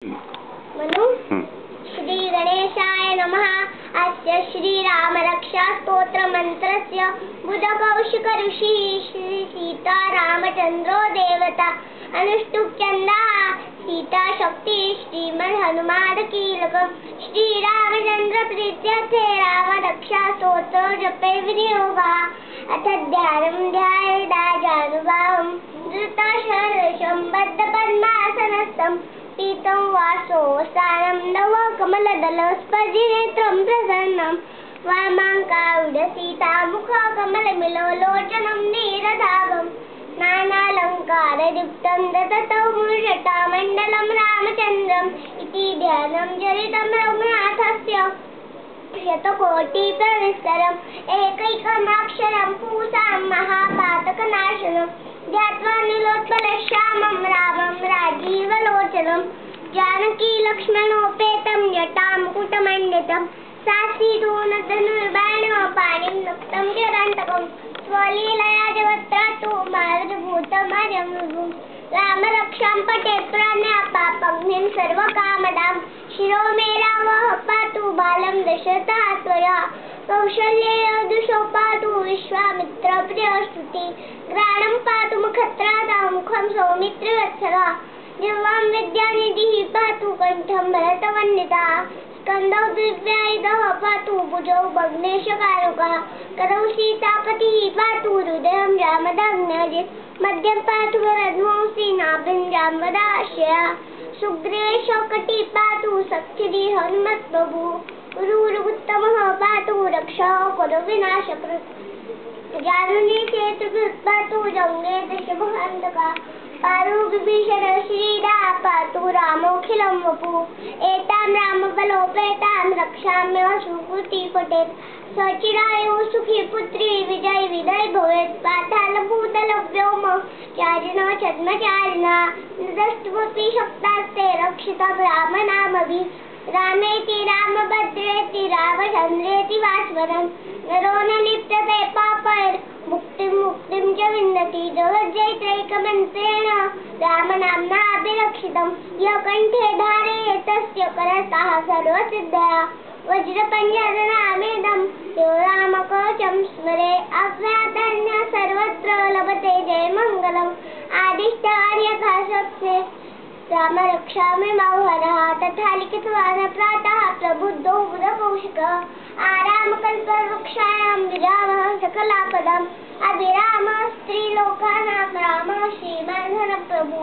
मनु श्री गणेशाय नमः। अस्य श्रीराम रक्षा स्तोत्र मंत्रस्य बुधकौशिक ऋषि श्री सीता रामचंद्रो देवता अनुष्टुप चंदा सीता शक्ति श्रीमद हनुमान कीलकम श्री रामचंद्र प्रीत्यर्थे राम रक्षा स्तोत्र जपे विनियोगा अथ ध्यानं ध्यायेदा जानुभावं धृतशर्षं बद्धपद्मासनस्थं पीतं वासो स्थानं नव कमलदलस्पर्शिनेत्रं प्रसन्नं वामाङ्कारुढसीता मुख कमलमिलोलोचनं नीरदागं नानालङ्कारयुक्तं ददतौ मूषटामण्डलं रामचन्द्रम् इति ध्यानं चरितं रघुनाथस्य शतकोटिप्रविस्तरम् एकैकमक्षरं पूसां महापातकनाशनं ध्यात्वा नीलोत्पलश्यामं रामं राजीवलोचनं जानकी लक्ष्मणोपेतं जटामुकुटमण्डितं सासीदूनधनुर्बाणो पाणिं नुक्तं जरान्तकं स्वलीलया जगत्रातु मारुतभूतमजं विभुं रामरक्षां पटे प्राण्यापापघ्निं सर्वकामदां शिरो मे रामः पातु बालं दशरथात्मजा कौशल्येन दुषो पातु विश्वामित्रप्रियस्तुति ग्राणं पातु मुखत्रादा मुखं सौमित्रिवत्सला जिह्वां विद्यानिधिः पातु कण्ठं भरतवन्दिता स्कन्धौ दिव्यायुधः पातु भुजौ भग्नेशकारुकः करौ सीतापतिः पातु हृदयं रामदग्नजित् मध्यं पातु वरद्वंसी नाभिं रामदाश्रया सुग्रीवशौकटी पातु सख्यदि हनुमत्प्रभु गुरुरुत्तमः पातु रक्षः कुरु विनाशकृत् जानुनी चेतुकृत् पातु जङ्गे दशभुहन्तका पारु विभीषण श्रीदा पातु रामोऽखिलं वपु एतां रामबलोपेतां रक्षाम्य सुकृति पठेत् सचिरायुः सुखी पुत्री विजय विदय भवेत् पातालभूतलव्योम चारिणो छद्मचारिणा दृष्ट्वपि शक्तास्ते रक्षितं रामनामभिः रामेति रामभद्रेति रामचन्द्रेति वास्वरम् नरो न लिप्यते पापैर्मुक्तिं मुक्तिं च विन्दति जगज्जयित्रैकमन्त्रेण रामनाम्ना अभिरक्षितं यः कण्ठे धारयेत् तस्य करतः सर्वसिद्धयः वज्रपञ्जरनामेदं यो रामकवचं स्मरे अव्याधन्य सर्वत्र लभते जयमङ्गलम् आदिष्टार्यकाशप्से राम रक्षामि मौहरः तथा लिखितवान् प्रातः प्रबुद्धो बुधकौशिकः आरामकल्पवृक्षायां विरामः सकलापदम् अभिरामः स्त्रीलोकानां रामः श्रीमान् प्रभु।